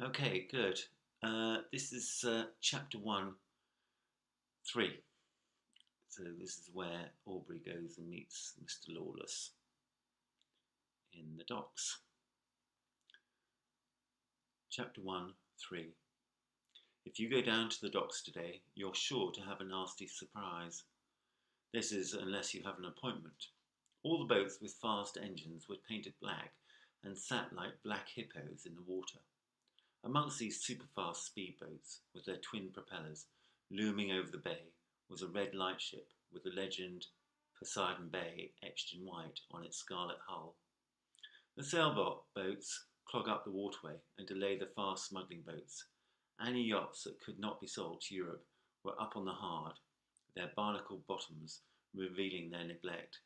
Okay, good. This is chapter 1, 3. So this is where Aubrey goes and meets Mr. Lawless in the docks. Chapter 1, 3. If you go down to the docks today, you're sure to have a nasty surprise. This is unless you have an appointment. All the boats with fast engines were painted black and sat like black hippos in the water. Amongst these super-fast speedboats, with their twin propellers, looming over the bay, was a red lightship with the legend Poseidon Bay etched in white on its scarlet hull. The sailboats clog up the waterway and delay the fast smuggling boats. Any yachts that could not be sold to Europe were up on the hard, their barnacle bottoms revealing their neglect,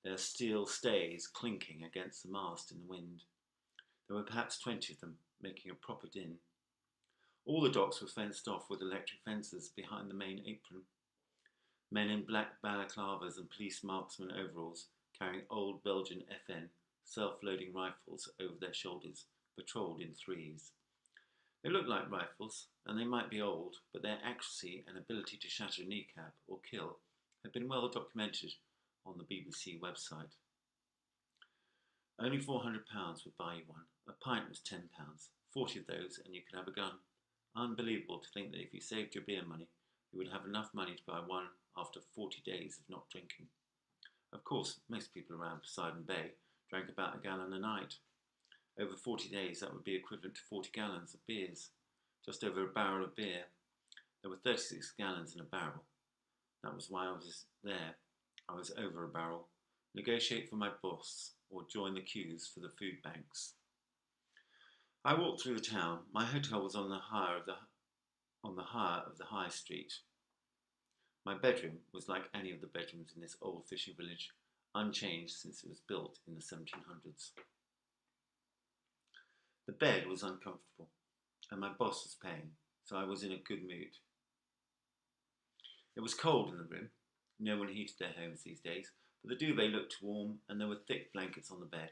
their steel stays clinking against the mast in the wind. There were perhaps 20 of them, making a proper din. All the docks were fenced off with electric fences behind the main apron. Men in black balaclavas and police marksman overalls, carrying old Belgian FN self-loading rifles over their shoulders, patrolled in threes. They looked like rifles, and they might be old, but their accuracy and ability to shatter a kneecap or kill had been well documented on the BBC website. Only £400 would buy you one. A pint was £10, 40 of those, and you could have a gun. Unbelievable to think that if you saved your beer money, you would have enough money to buy one after 40 days of not drinking. Of course, most people around Poseidon Bay drank about a gallon a night. Over 40 days, that would be equivalent to 40 gallons of beers. Just over a barrel of beer. There were 36 gallons in a barrel. That was why I was there. I was over a barrel. Negotiate for my boss, or join the queues for the food banks. I walked through the town. My hotel was on the higher of the high street. My bedroom was like any of the bedrooms in this old fishing village, unchanged since it was built in the 1700s. The bed was uncomfortable, and my boss was paying, so I was in a good mood. It was cold in the room. No one heated their homes these days, but the duvet looked warm, and there were thick blankets on the bed.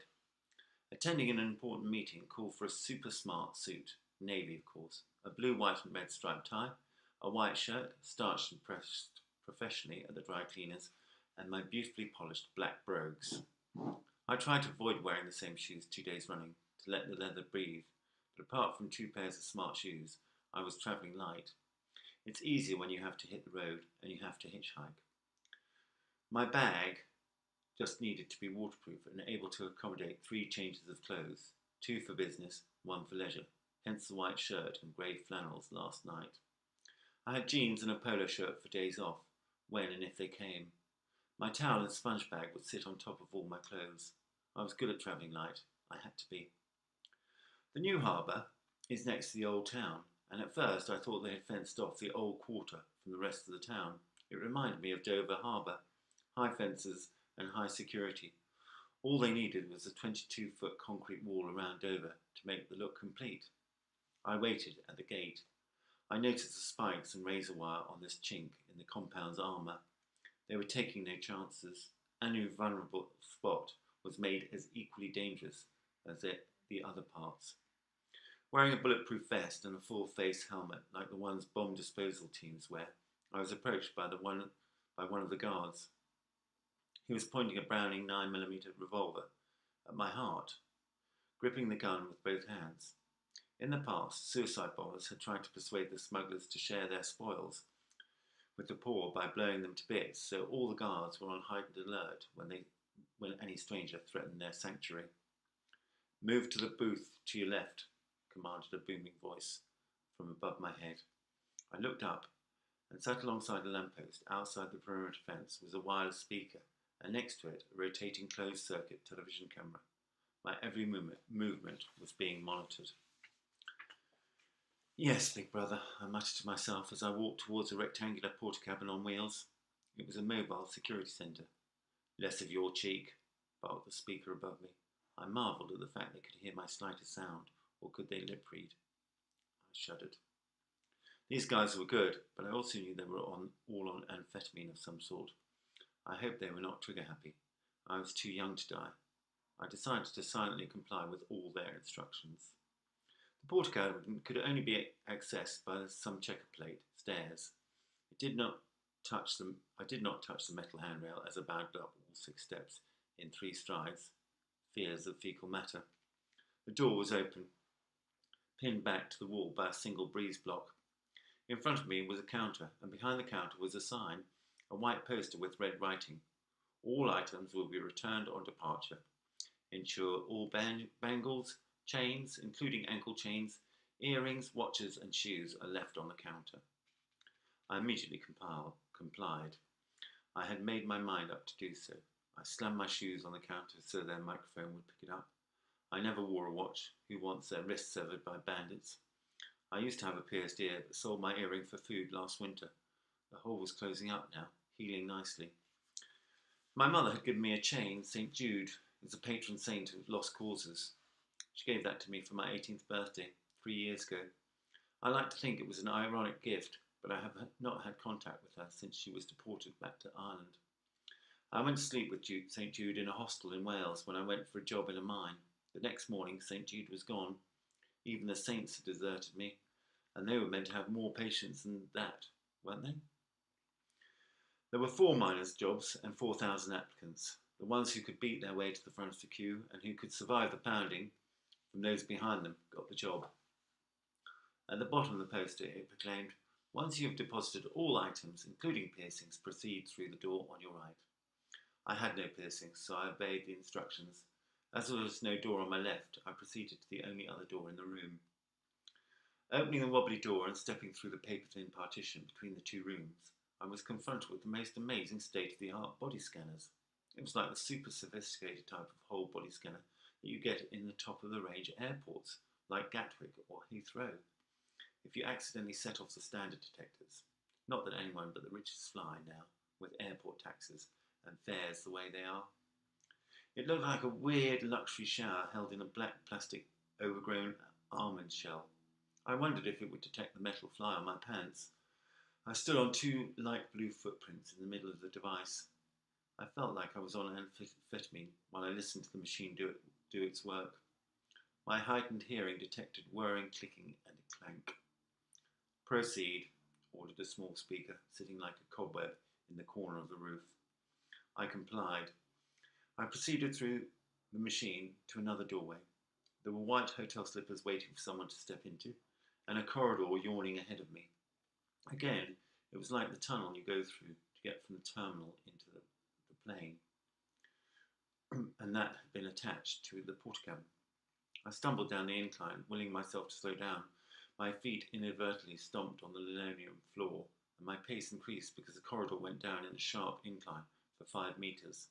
Attending an important meeting called for a super smart suit, navy of course, a blue, white and red striped tie, a white shirt, starched and pressed professionally at the dry cleaners, and my beautifully polished black brogues. I tried to avoid wearing the same shoes 2 days running, to let the leather breathe, but apart from 2 pairs of smart shoes, I was travelling light. It's easier when you have to hit the road and you have to hitchhike. My bag just needed to be waterproof and able to accommodate 3 changes of clothes, 2 for business, 1 for leisure, hence the white shirt and grey flannels last night. I had jeans and a polo shirt for days off, when and if they came. My towel and sponge bag would sit on top of all my clothes. I was good at travelling light. I had to be. The new harbour is next to the old town, and at first I thought they had fenced off the old quarter from the rest of the town. It reminded me of Dover Harbour, high fences and high security. All they needed was a 22-foot concrete wall around Dover to make the look complete. I waited at the gate. I noticed the spikes and razor wire on this chink in the compound's armour. They were taking no chances. A new vulnerable spot was made as equally dangerous as the other parts. Wearing a bulletproof vest and a full-face helmet like the ones bomb disposal teams wear, I was approached by one of the guards. He was pointing a Browning 9mm revolver at my heart, gripping the gun with both hands. In the past, suicide bombers had tried to persuade the smugglers to share their spoils with the poor by blowing them to bits, so all the guards were on heightened alert when any stranger threatened their sanctuary. "Move to the booth to your left," commanded a booming voice from above my head. I looked up, and sat alongside a lamppost outside the perimeter fence was a wireless speaker, and next to it a rotating closed-circuit television camera. My every movement was being monitored. "Yes, big brother," I muttered to myself as I walked towards a rectangular porta-cabin on wheels. It was a mobile security centre. "Less of your cheek," barked the speaker above me. I marvelled at the fact they could hear my slightest sound, or could they lip-read? I shuddered. These guys were good, but I also knew they were all on amphetamine of some sort. I hoped they were not trigger-happy. I was too young to die. I decided to silently comply with all their instructions. The portico could only be accessed by some checker plate stairs. It did not touch them. I did not touch the metal handrail as I bounded up all 6 steps in 3 strides. Fears of fecal matter. The door was open, pinned back to the wall by a single breeze block. In front of me was a counter, and behind the counter was a sign, a white poster with red writing. All items will be returned on departure. Ensure all bangles, chains, including ankle chains, earrings, watches, and shoes are left on the counter. I immediately complied. I had made my mind up to do so. I slammed my shoes on the counter so their microphone would pick it up. I never wore a watch. Who wants their wrists severed by bandits? I used to have a pierced ear, but sold my earring for food last winter. The hole was closing up now, healing nicely. My mother had given me a chain. St. Jude is a patron saint of lost causes. She gave that to me for my 18th birthday, 3 years ago. I like to think it was an ironic gift, but I have not had contact with her since she was deported back to Ireland. I went to sleep with St. Jude in a hostel in Wales when I went for a job in a mine. The next morning, St. Jude was gone. Even the saints had deserted me, and they were meant to have more patience than that, weren't they? There were 4 miners' jobs and 4,000 applicants. The ones who could beat their way to the front of the queue and who could survive the pounding from those behind them got the job. At the bottom of the poster it proclaimed, "Once you have deposited all items, including piercings, proceed through the door on your right." I had no piercings, so I obeyed the instructions. As there was no door on my left, I proceeded to the only other door in the room. Opening the wobbly door and stepping through the paper-thin partition between the 2 rooms, I was confronted with the most amazing state-of-the-art body scanners. It was like the super sophisticated type of whole body scanner that you get in the top-of-the-range airports, like Gatwick or Heathrow, if you accidentally set off the standard detectors. Not that anyone but the richest fly now, with airport taxes and fares the way they are. It looked like a weird luxury shower held in a black plastic overgrown almond shell. I wondered if it would detect the metal fly on my pants. I stood on 2 light blue footprints in the middle of the device. I felt like I was on amphetamine while I listened to the machine do its work. My heightened hearing detected whirring, clicking, and a clank. "Proceed," ordered a small speaker, sitting like a cobweb in the corner of the roof. I complied. I proceeded through the machine to another doorway. There were white hotel slippers waiting for someone to step into, and a corridor yawning ahead of me. Again, it was like the tunnel you go through to get from the terminal into the plane, and that had been attached to the portico. I stumbled down the incline, willing myself to slow down. My feet inadvertently stomped on the linoleum floor, and my pace increased because the corridor went down in a sharp incline for 5 meters.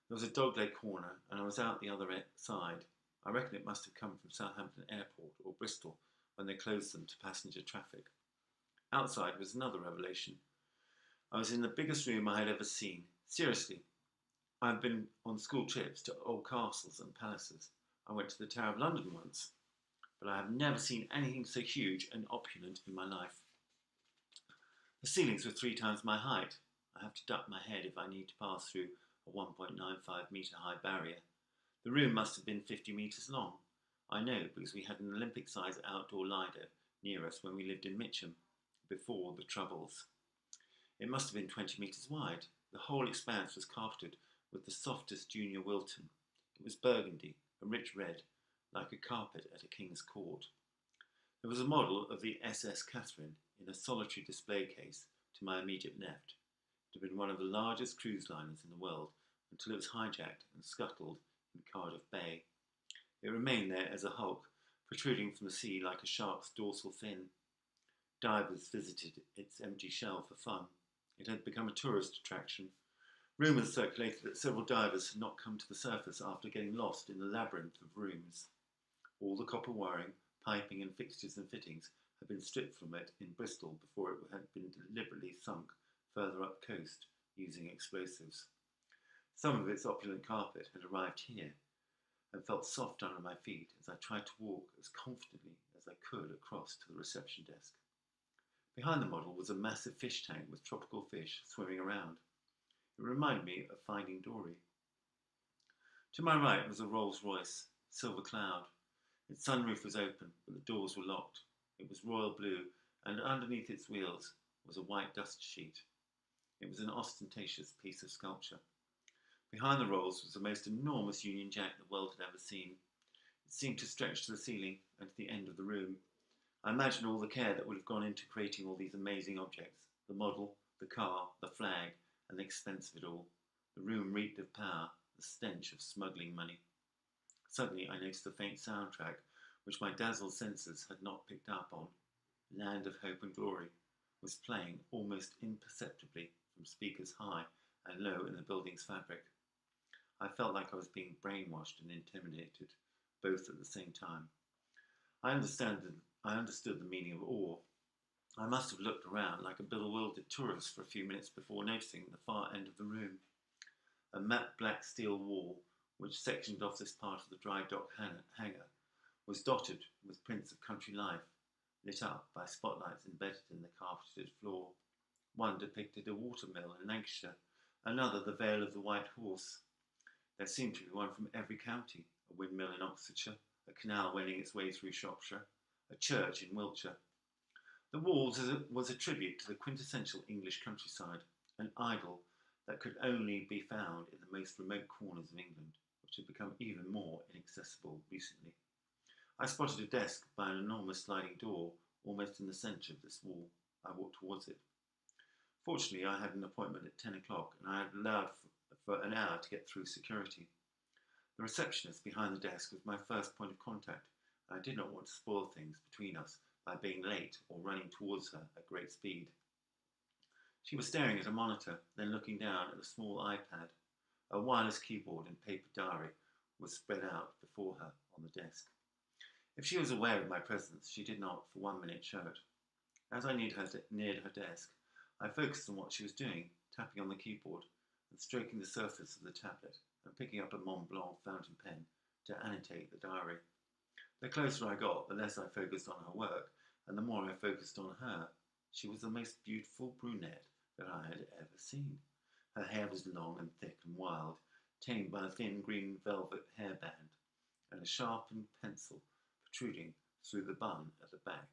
There was a dogleg corner, and I was out the other side. I reckon it must have come from Southampton Airport or Bristol when they closed them to passenger traffic. Outside was another revelation. I was in the biggest room I had ever seen. Seriously, I've been on school trips to old castles and palaces. I went to the Tower of London once, but I have never seen anything so huge and opulent in my life. The ceilings were 3 times my height. I have to duck my head if I need to pass through a 1.95 metre high barrier. The room must have been 50 metres long. I know because we had an Olympic-sized outdoor Lido near us when we lived in Mitcham, before the Troubles. It must have been 20 metres wide. The whole expanse was carpeted with the softest junior Wilton. It was burgundy, a rich red, like a carpet at a king's court. There was a model of the SS Catherine in a solitary display case to my immediate left. It had been one of the largest cruise liners in the world until it was hijacked and scuttled in Cardiff Bay. It remained there as a hulk, protruding from the sea like a shark's dorsal fin. Divers visited its empty shell for fun. It had become a tourist attraction. Rumours circulated that several divers had not come to the surface after getting lost in the labyrinth of rooms. All the copper wiring, piping and fixtures and fittings had been stripped from it in Bristol before it had been deliberately sunk further up coast using explosives. Some of its opulent carpet had arrived here and felt soft under my feet as I tried to walk as confidently as I could across to the reception desk. Behind the model was a massive fish tank with tropical fish swimming around. It reminded me of Finding Dory. To my right was a Rolls-Royce Silver Cloud. Its sunroof was open, but the doors were locked. It was royal blue, and underneath its wheels was a white dust sheet. It was an ostentatious piece of sculpture. Behind the rolls was the most enormous Union Jack the world had ever seen. It seemed to stretch to the ceiling and to the end of the room. I imagined all the care that would have gone into creating all these amazing objects. The model, the car, the flag, and the expense of it all. The room reeked of power, the stench of smuggling money. Suddenly I noticed a faint soundtrack, which my dazzled senses had not picked up on. Land of Hope and Glory was playing almost imperceptibly from speakers high and low in the building's fabric. I felt like I was being brainwashed and intimidated, both at the same time. I understood the meaning of awe. I must have looked around like a bewildered tourist for a few minutes before noticing the far end of the room. A matte black steel wall, which sectioned off this part of the dry dock hangar, was dotted with prints of country life, lit up by spotlights embedded in the carpeted floor. One depicted a watermill in Lancashire, another the Vale of the White Horse. There seemed to be one from every county: a windmill in Oxfordshire, a canal wending its way through Shropshire, a church in Wiltshire. The walls was a tribute to the quintessential English countryside, an idol that could only be found in the most remote corners of England, which had become even more inaccessible recently. I spotted a desk by an enormous sliding door almost in the centre of this wall. I walked towards it. Fortunately, I had an appointment at 10 o'clock, and I had allowed for an hour to get through security. The receptionist behind the desk was my first point of contact, and I did not want to spoil things between us by being late or running towards her at great speed. She was staring at a monitor, then looking down at a small iPad. A wireless keyboard and paper diary was spread out before her on the desk. If she was aware of my presence, she did not for 1 minute show it. As I neared her desk, I focused on what she was doing, tapping on the keyboard and stroking the surface of the tablet and picking up a Mont Blanc fountain pen to annotate the diary. The closer I got, the less I focused on her work, and the more I focused on her. She was the most beautiful brunette that I had ever seen. Her hair was long and thick and wild, tamed by a thin green velvet hairband, and a sharpened pencil protruding through the bun at the back.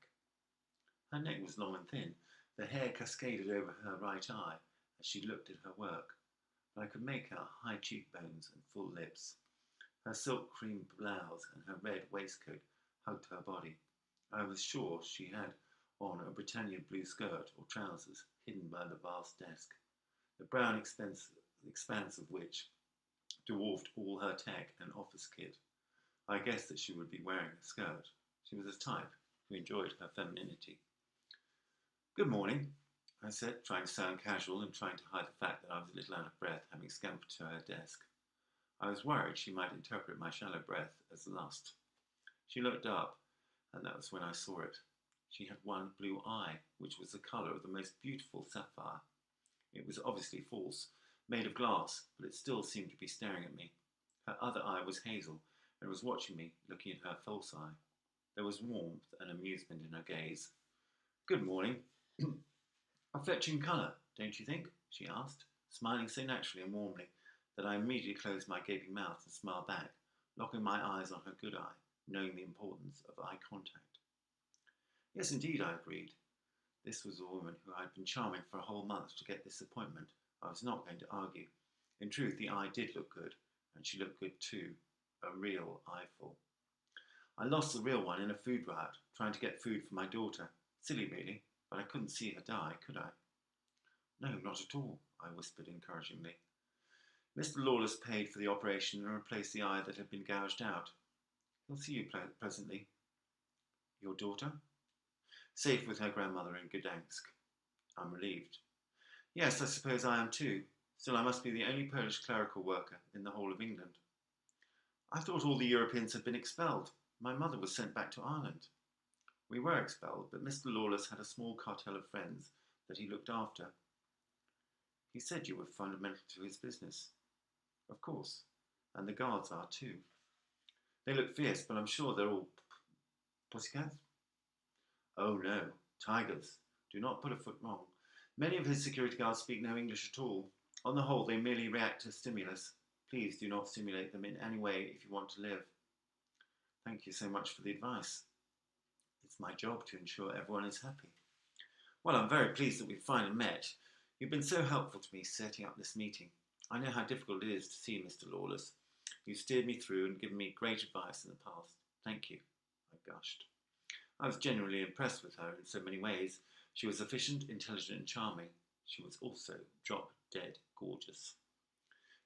Her neck was long and thin. The hair cascaded over her right eye as she looked at her work, but I could make out high cheekbones and full lips. Her silk cream blouse and her red waistcoat hugged her body. I was sure she had on a Britannia blue skirt or trousers hidden by the vast desk, the brown expanse of which dwarfed all her tech and office kit. I guessed that she would be wearing a skirt. She was a type who enjoyed her femininity. "Good morning," I said, trying to sound casual and trying to hide the fact that I was a little out of breath, having scampered to her desk. I was worried she might interpret my shallow breath as lust. She looked up, and that was when I saw it. She had one blue eye, which was the colour of the most beautiful sapphire. It was obviously false, made of glass, but it still seemed to be staring at me. Her other eye was hazel, and was watching me, looking at her false eye. There was warmth and amusement in her gaze. "Good morning." "A fetching colour, don't you think?" she asked, smiling so naturally and warmly that I immediately closed my gaping mouth and smiled back, locking my eyes on her good eye, knowing the importance of eye contact. "Yes, indeed," I agreed. This was a woman who I had been charming for a whole month to get this appointment. I was not going to argue. In truth, the eye did look good, and she looked good too. A real eyeful. I lost the real one in a food riot, trying to get food for my daughter. Silly, really, but I couldn't see her die, could I? "No, not at all," I whispered encouragingly. "Mr. Lawless paid for the operation and replaced the eye that had been gouged out. He'll see you presently." "Your daughter?" "Safe with her grandmother in Gdansk." I'm relieved. "Yes, I suppose I am too. Still, I must be the only Polish clerical worker in the whole of England." "I thought all the Europeans had been expelled. My mother was sent back to Ireland." "We were expelled, but Mr. Lawless had a small cartel of friends that he looked after." "He said you were fundamental to his business." "Of course, and the guards are too. They look fierce, but I'm sure they're all pussycats." "Oh no, tigers. Do not put a foot wrong. Many of his security guards speak no English at all. On the whole, they merely react to stimulus. Please do not stimulate them in any way if you want to live." Thank you so much for the advice. It's my job to ensure everyone is happy. Well, I'm very pleased that we've finally met. You've been so helpful to me setting up this meeting. I know how difficult it is to see Mr. Lawless. You've steered me through and given me great advice in the past. Thank you. I gushed. I was genuinely impressed with her in so many ways. She was efficient, intelligent, and charming. She was also drop-dead gorgeous.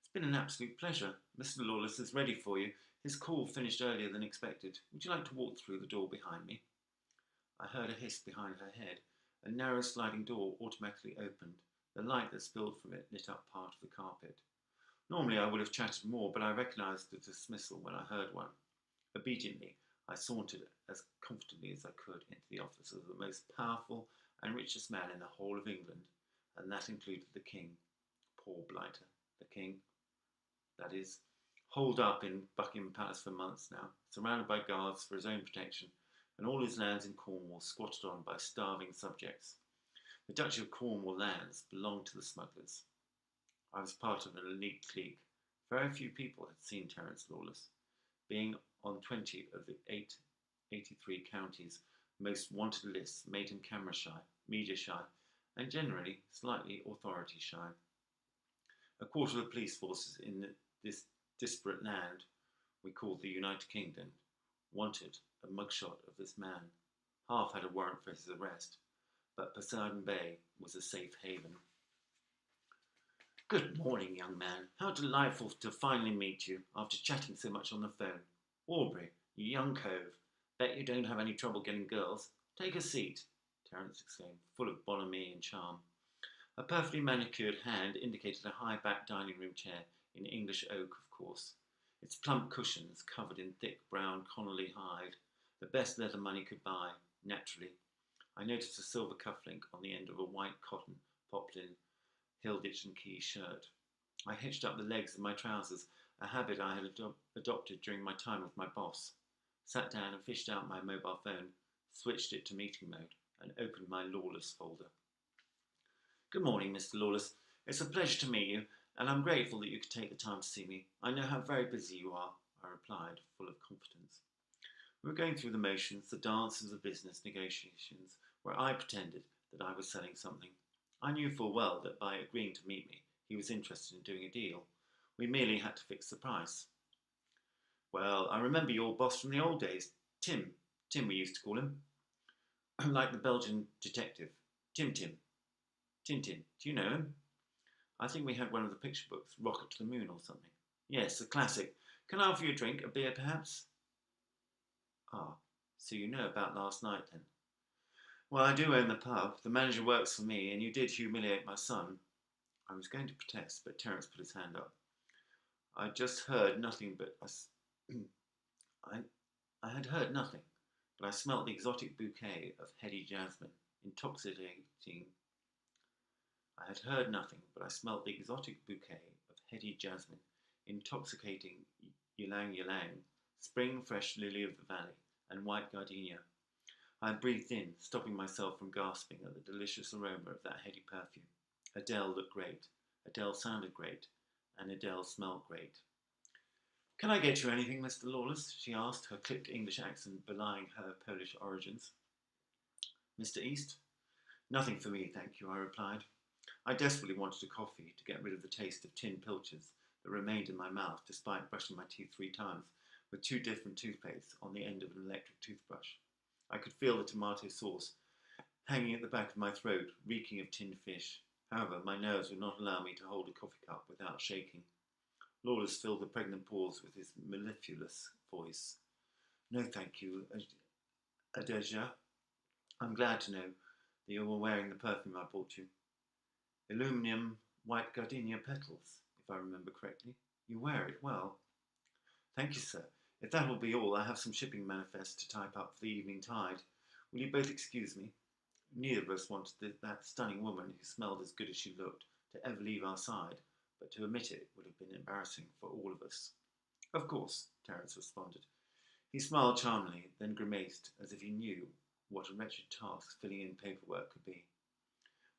It's been an absolute pleasure. Mr. Lawless is ready for you. His call finished earlier than expected. Would you like to walk through the door behind me? I heard a hiss behind her head. A narrow sliding door automatically opened. The light that spilled from it lit up part of the carpet. Normally I would have chatted more, but I recognised the dismissal when I heard one. Obediently, I sauntered as confidently as I could into the office of the most powerful and richest man in the whole of England, and that included the King. Poor blighter, the King. That is, holed up in Buckingham Palace for months now, surrounded by guards for his own protection, and all his lands in Cornwall squatted on by starving subjects. The Duchy of Cornwall lands belonged to the smugglers. I was part of an elite clique. Very few people had seen Terence Lawless, being on 20 of the 83 counties' most wanted lists made him camera shy, media shy, and generally slightly authority shy. A quarter of the police forces in this disparate land we called the United Kingdom wanted a mugshot of this man. Half had a warrant for his arrest, but Brexit Bay was a safe haven. Good morning, young man. How delightful to finally meet you after chatting so much on the phone. Aubrey, you young cove. Bet you don't have any trouble getting girls. Take a seat, Terence exclaimed, full of bonhomie and charm. A perfectly manicured hand indicated a high-backed dining room chair in English oak, of course. Its plump cushions covered in thick brown Connolly hide, the best leather money could buy, naturally. I noticed a silver cufflink on the end of a white cotton poplin Hilditch and Key shirt. I hitched up the legs of my trousers, a habit I had adopted during my time with my boss, sat down and fished out my mobile phone, switched it to meeting mode, and opened my Lawless folder. Good morning, Mr. Lawless. It's a pleasure to meet you, and I'm grateful that you could take the time to see me. I know how very busy you are, I replied, full of confidence. We were going through the motions, the dances of business negotiations, where I pretended that I was selling something. I knew full well that by agreeing to meet me, he was interested in doing a deal. We merely had to fix the price. Well, I remember your boss from the old days, Tim. Tim, we used to call him. Like the Belgian detective. Tintin. Do you know him? I think we had one of the picture books, Rocket to the Moon or something. Yes, a classic. Can I offer you a drink, a beer perhaps? Ah, so you know about last night then. Well, I do own the pub. The manager works for me, and you did humiliate my son. I was going to protest, but Terence put his hand up. I just heard nothing but I had heard nothing, but I smelt the exotic bouquet of heady jasmine, intoxicating. I had heard nothing, but I smelt the exotic bouquet of heady jasmine, intoxicating ylang ylang, spring fresh lily of the valley, and white gardenia. I breathed in, stopping myself from gasping at the delicious aroma of that heady perfume. Adele looked great, Adele sounded great, and Adele smelled great. Can I get you anything, Mr. Lawless? She asked, her clipped English accent belying her Polish origins. Mr. East? Nothing for me, thank you, I replied. I desperately wanted a coffee to get rid of the taste of tin pilchards that remained in my mouth despite brushing my teeth 3 times with 2 different toothpastes on the end of an electric toothbrush. I could feel the tomato sauce hanging at the back of my throat, reeking of tinned fish. However, my nerves would not allow me to hold a coffee cup without shaking. Lawless filled the pregnant pause with his mellifluous voice. No, thank you, Adeja. I'm glad to know that you were wearing the perfume I bought you. Aluminium white gardenia petals, if I remember correctly. You wear it well. Thank you, sir. If that will be all, I have some shipping manifests to type up for the evening tide. Will you both excuse me? Neither of us wanted that stunning woman who smelled as good as she looked to ever leave our side, but to admit it would have been embarrassing for all of us. Of course, Terence responded. He smiled charmingly, then grimaced as if he knew what a wretched task filling in paperwork could be.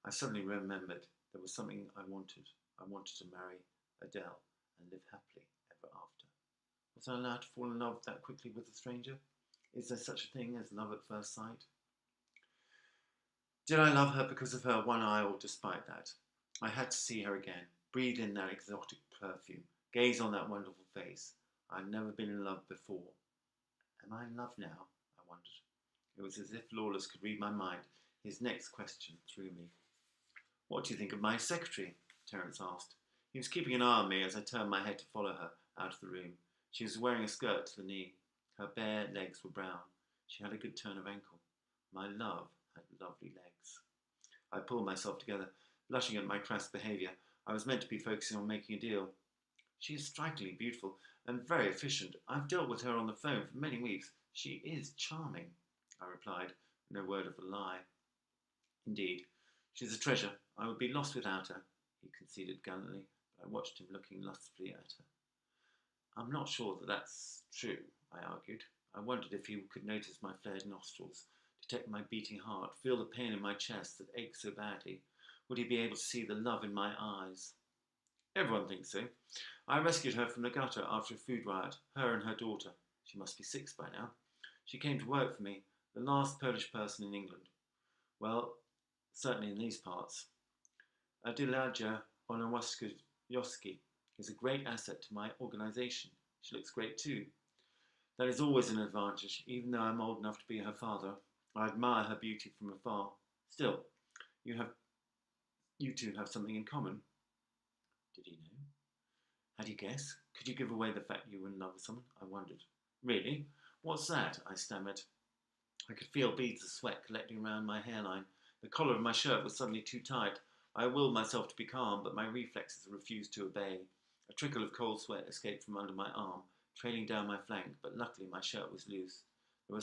I suddenly remembered there was something I wanted. I wanted to marry Adele and live happily ever after. Was I allowed to fall in love that quickly with a stranger? Is there such a thing as love at first sight? Did I love her because of her one eye or despite that? I had to see her again, breathe in that exotic perfume, gaze on that wonderful face. I'd never been in love before. Am I in love now? I wondered. It was as if Lawless could read my mind. His next question threw me. What do you think of my secretary? Terence asked. He was keeping an eye on me as I turned my head to follow her out of the room. She was wearing a skirt to the knee. Her bare legs were brown. She had a good turn of ankle. My love had lovely legs. I pulled myself together, blushing at my crass behaviour. I was meant to be focusing on making a deal. She is strikingly beautiful and very efficient. I've dealt with her on the phone for many weeks. She is charming, I replied, no word of a lie. Indeed, she's a treasure. I would be lost without her, he conceded gallantly, but I watched him looking lustfully at her. I'm not sure that that's true, I argued. I wondered if he could notice my flared nostrils, detect my beating heart, feel the pain in my chest that ached so badly. Would he be able to see the love in my eyes? Everyone thinks so. I rescued her from the gutter after a food riot, her and her daughter. She must be 6 by now. She came to work for me, the last Polish person in England. Well, certainly in these parts. Adelaja Onowaskoyoski is a great asset to my organisation. She looks great too. That is always an advantage, even though I'm old enough to be her father. I admire her beauty from afar. Still, you two have something in common. Did he know? Had he guessed? Could you give away the fact you were in love with someone? I wondered. Really? What's that? I stammered. I could feel beads of sweat collecting around my hairline. The collar of my shirt was suddenly too tight. I willed myself to be calm, but my reflexes refused to obey. A trickle of cold sweat escaped from under my arm, trailing down my flank, but luckily my shirt was loose. My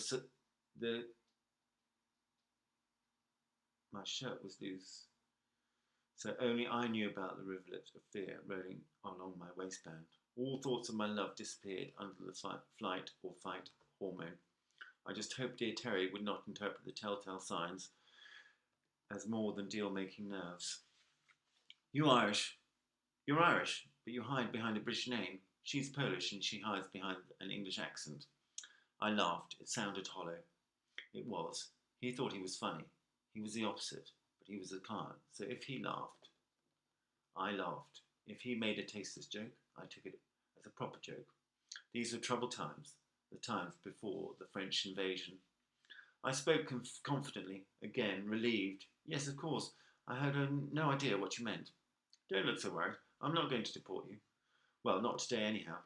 shirt was loose, so only I knew about the rivulet of fear rolling along my waistband. All thoughts of my love disappeared under the flight or fight hormone. I just hoped dear Terry would not interpret the telltale signs as more than deal-making nerves. You're Irish, but you hide behind a British name. She's Polish and she hides behind an English accent. I laughed. It sounded hollow. It was. He thought he was funny. He was the opposite, but he was a client. So if he laughed, I laughed. If he made a tasteless joke, I took it as a proper joke. These were troubled times, the times before the French invasion. I spoke confidently, again, relieved. Yes, of course, I had no idea what you meant. Don't look so worried. I'm not going to deport you. Well, not today anyhow,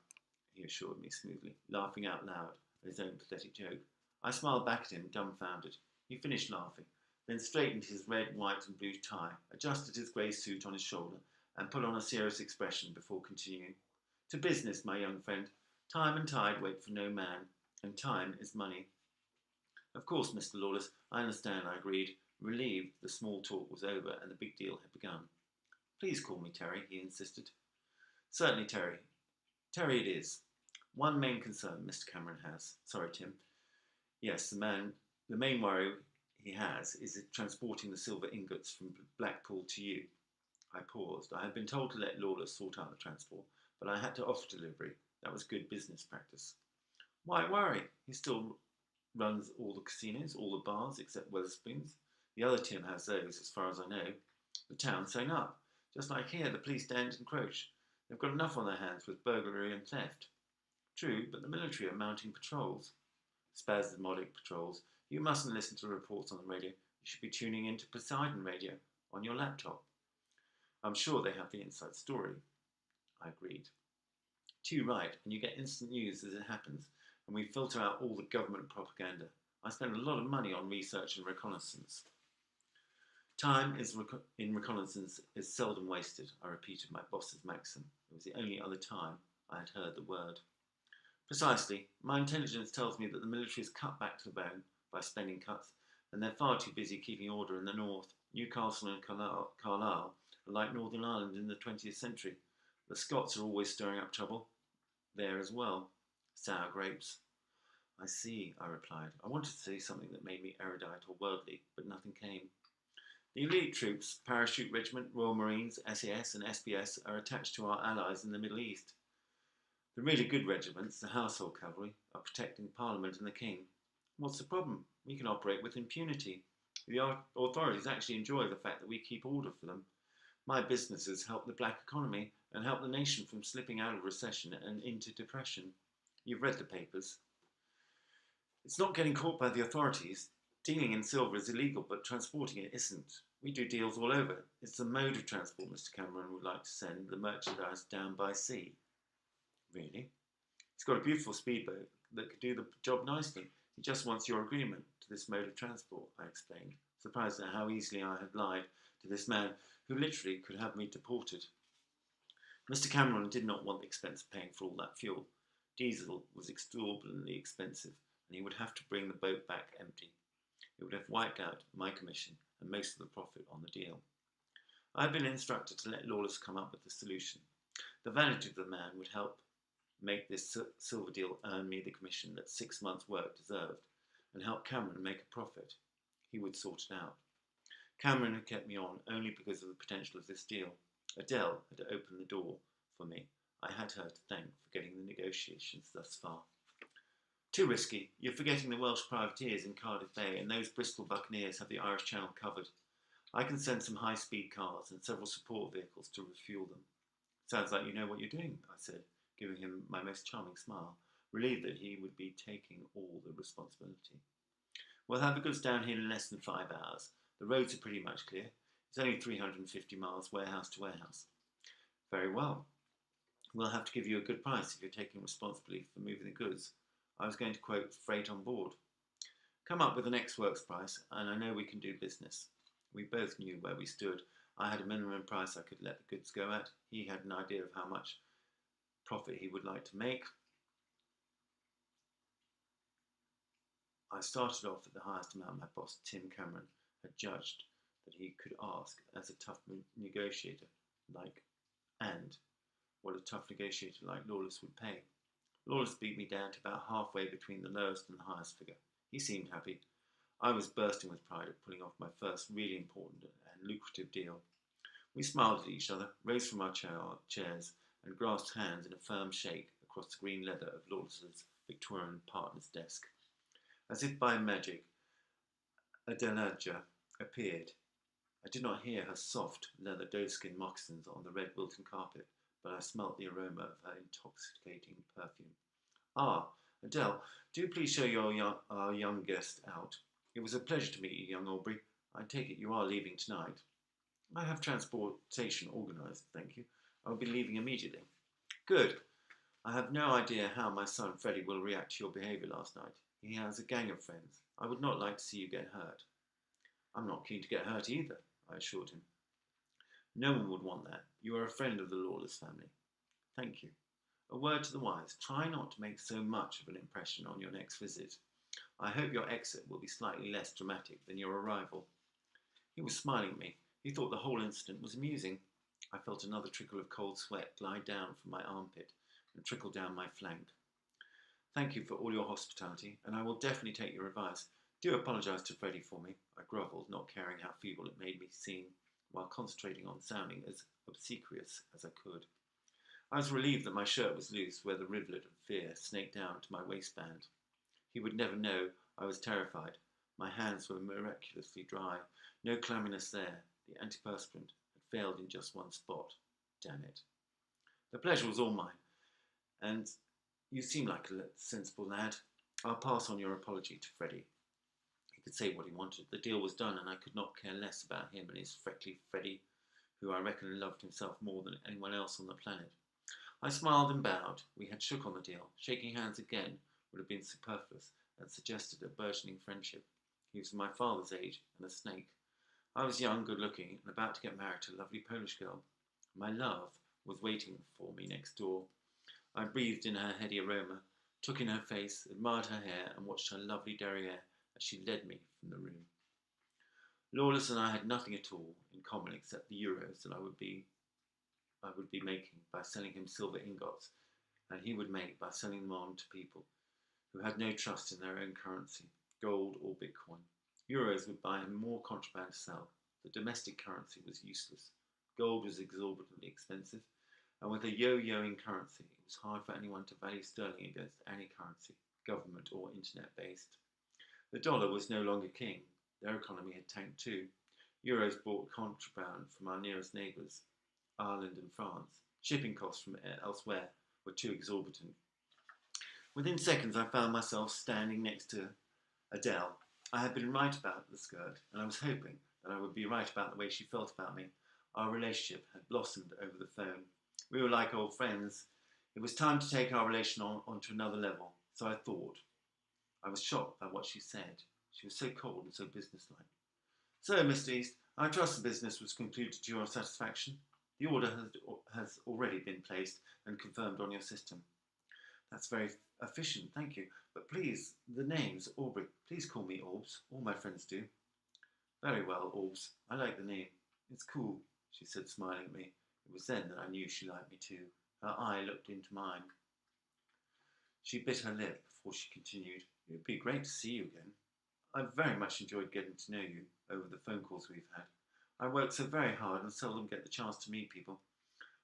he assured me smoothly, laughing out loud at his own pathetic joke. I smiled back at him, dumbfounded. He finished laughing, then straightened his red, white and blue tie, adjusted his grey suit on his shoulder, and put on a serious expression before continuing. To business, my young friend. Time and tide wait for no man, and time is money. Of course, Mr. Lawless, I understand, I agreed, relieved the small talk was over and the big deal had begun. Please call me Terry, he insisted. Certainly, Terry. Terry it is. One main concern Mr. Cameron has. Sorry, Tim. Yes, the main worry he has is transporting the silver ingots from Blackpool to you. I paused. I had been told to let Lawless sort out the transport, but I had to offer delivery. That was good business practice. Why worry? He still runs all the casinos, all the bars, except Wetherspoons. The other Tim has those, as far as I know. The town's sewn up. Just like here, the police daren't encroach. They've got enough on their hands with burglary and theft. True, but the military are mounting patrols. Spasmodic patrols. You mustn't listen to reports on the radio. You should be tuning into Poseidon Radio on your laptop. I'm sure they have the inside story. I agreed. Too right, and you get instant news as it happens, and we filter out all the government propaganda. I spend a lot of money on research and reconnaissance. Time in reconnaissance is seldom wasted, I repeated my boss's maxim. It was the only other time I had heard the word. Precisely. My intelligence tells me that the military is cut back to the bone by spending cuts, and they're far too busy keeping order in the north. Newcastle and Carlisle are like Northern Ireland in the 20th century. The Scots are always stirring up trouble there as well. Sour grapes. I see, I replied. I wanted to say something that made me erudite or worldly, but nothing came. The elite troops, Parachute Regiment, Royal Marines, SAS and SBS, are attached to our allies in the Middle East. The really good regiments, the household cavalry, are protecting Parliament and the King. What's the problem? We can operate with impunity. The authorities actually enjoy the fact that we keep order for them. My businesses help the black economy and help the nation from slipping out of recession and into depression. You've read the papers. It's not getting caught by the authorities. Dealing in silver is illegal, but transporting it isn't. We do deals all over. It's the mode of transport Mr. Cameron would like to send the merchandise down by sea. Really? He's got a beautiful speedboat that could do the job nicely. He just wants your agreement to this mode of transport, I explained, surprised at how easily I had lied to this man who literally could have me deported. Mr. Cameron did not want the expense of paying for all that fuel. Diesel was exorbitantly expensive, and he would have to bring the boat back empty. It would have wiped out my commission and most of the profit on the deal. I had been instructed to let Lawless come up with the solution. The vanity of the man would help make this silver deal earn me the commission that 6 months' work deserved, and help Cameron make a profit. He would sort it out. Cameron had kept me on only because of the potential of this deal. Adel had opened the door for me. I had her to thank for getting the negotiations thus far. Too risky. You're forgetting the Welsh privateers in Cardiff Bay, and those Bristol buccaneers have the Irish Channel covered. I can send some high-speed cars and several support vehicles to refuel them. Sounds like you know what you're doing, I said, giving him my most charming smile, relieved that he would be taking all the responsibility. We'll have the goods down here in less than 5 hours. The roads are pretty much clear. It's only 350 miles warehouse to warehouse. Very well. We'll have to give you a good price if you're taking responsibility for moving the goods. I was going to quote freight on board. Come up with an ex-works price, and I know we can do business. We both knew where we stood. I had a minimum price I could let the goods go at. He had an idea of how much profit he would like to make. I started off at the highest amount my boss, Tim Cameron, had judged that he could ask as a tough negotiator and what a tough negotiator like Lawless would pay. Lawless beat me down to about halfway between the lowest and the highest figure. He seemed happy. I was bursting with pride at pulling off my first really important and lucrative deal. We smiled at each other, rose from our chairs, and grasped hands in a firm shake across the green leather of Lawless's Victorian partner's desk. As if by magic, Adel appeared. I did not hear her soft leather doeskin moccasins on the red Wilton carpet, but I smelt the aroma of her intoxicating perfume. Ah, Adel, do please show our young guest out. It was a pleasure to meet you, young Aubrey. I take it you are leaving tonight. I have transportation organised, thank you. I will be leaving immediately. Good. I have no idea how my son Freddie will react to your behaviour last night. He has a gang of friends. I would not like to see you get hurt. I'm not keen to get hurt either, I assured him. No one would want that. You are a friend of the Lawless family. Thank you. A word to the wise. Try not to make so much of an impression on your next visit. I hope your exit will be slightly less dramatic than your arrival. He was smiling at me. He thought the whole incident was amusing. I felt another trickle of cold sweat glide down from my armpit and trickle down my flank. Thank you for all your hospitality, and I will definitely take your advice. Do apologise to Freddie for me. I grovelled, not caring how feeble it made me seem, while concentrating on sounding as obsequious as I could. I was relieved that my shirt was loose where the rivulet of fear snaked down to my waistband. He would never know I was terrified. My hands were miraculously dry. No clamminess there. The antiperspirant had failed in just one spot. Damn it. The pleasure was all mine, and you seem like a sensible lad. I'll pass on your apology to Freddie. He could say what he wanted. The deal was done, and I could not care less about him and his freckly Freddie, who I reckon loved himself more than anyone else on the planet. I smiled and bowed. We had shook on the deal. Shaking hands again would have been superfluous and suggested a burgeoning friendship. He was my father's age and a snake. I was young, good-looking, and about to get married to a lovely Polish girl. My love was waiting for me next door. I breathed in her heady aroma, took in her face, admired her hair, and watched her lovely derriere as she led me from the room. Lawless and I had nothing at all in common except the euros that I would be making by selling him silver ingots, and he would make by selling them on to people who had no trust in their own currency, gold or Bitcoin. Euros would buy him more contraband to sell. The domestic currency was useless. Gold was exorbitantly expensive, and with a yo-yoing currency, it was hard for anyone to value sterling against any currency, government or internet-based. The dollar was no longer king. Their economy had tanked too. Euros bought contraband from our nearest neighbours, Ireland and France. Shipping costs from elsewhere were too exorbitant. Within seconds, I found myself standing next to Adele. I had been right about the skirt, and I was hoping that I would be right about the way she felt about me. Our relationship had blossomed over the phone. We were like old friends. It was time to take our relation onto another level, so I thought. I was shocked by what she said. She was so cold and so businesslike. So, Mr. East, I trust the business was concluded to your satisfaction. The order has already been placed and confirmed on your system. That's very efficient, thank you. But please, the name's Aubrey. Please call me Orbs. All my friends do. Very well, Orbs. I like the name. It's cool, she said, smiling at me. It was then that I knew she liked me too. Her eye looked into mine. She bit her lip before she continued. It would be great to see you again. I've very much enjoyed getting to know you over the phone calls we've had. I work so very hard and seldom get the chance to meet people.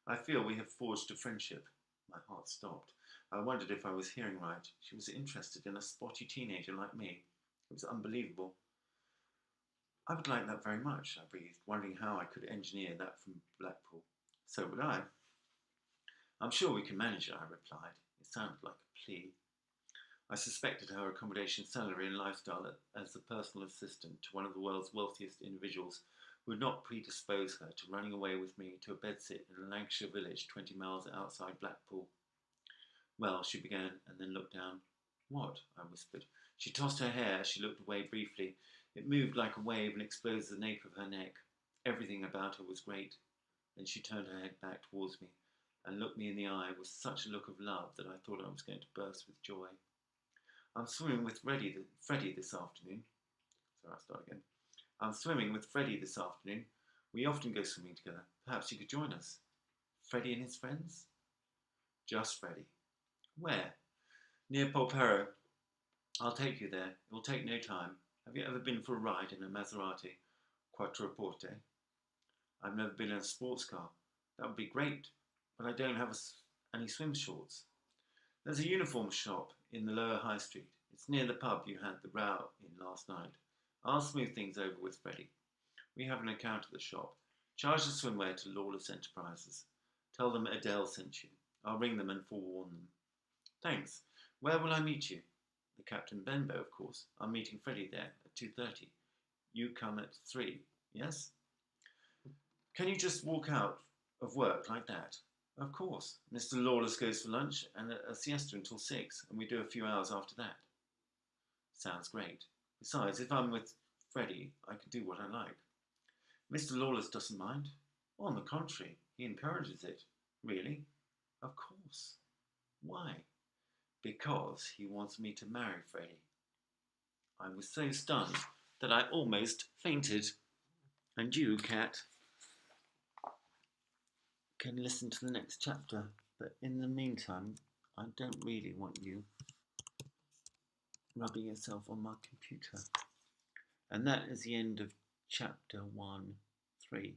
I feel we have forged a friendship. My heart stopped. I wondered if I was hearing right. She was interested in a spotty teenager like me. It was unbelievable. I would like that very much, I breathed, wondering how I could engineer that from Blackpool. So would I. I'm sure we can manage it, I replied. It sounded like a plea. I suspected her accommodation, salary and lifestyle as the personal assistant to one of the world's wealthiest individuals would not predispose her to running away with me to a bedsit in a Lancashire village 20 miles outside Blackpool. Well, she began, and then looked down. What? I whispered. She tossed her hair as she looked away briefly. It moved like a wave and exposed the nape of her neck. Everything about her was great. Then she turned her head back towards me and looked me in the eye with such a look of love that I thought I was going to burst with joy. I'm swimming with Freddie this afternoon. Sorry, I'll start again. I'm swimming with Freddie this afternoon. We often go swimming together. Perhaps you could join us. Freddie and his friends? Just Freddie. Where? Near Polperro. I'll take you there. It will take no time. Have you ever been for a ride in a Maserati Quattroporte? I've never been in a sports car. That would be great, but I don't have any swim shorts. There's a uniform shop in the lower high street. It's near the pub you had the row in last night. I'll smooth things over with Freddie. We have an account at the shop. Charge the swimwear to Lawless Enterprises. Tell them Adele sent you. I'll ring them and forewarn them. Thanks. Where will I meet you? The Captain Benbow, of course. I'm meeting Freddie there at 2:30. You come at 3, yes? Can you just walk out of work like that? Of course. Mr. Lawless goes for lunch and a siesta until 6, and we do a few hours after that. Sounds great. Besides, if I'm with Freddie, I can do what I like. Mr. Lawless doesn't mind. On the contrary, he encourages it. Really? Of course. Why? Because he wants me to marry Freddie. I was so stunned that I almost fainted. And you, Cat, can listen to the next chapter, but in the meantime, I don't really want you rubbing yourself on my computer. And that is the end of chapter 1, 3.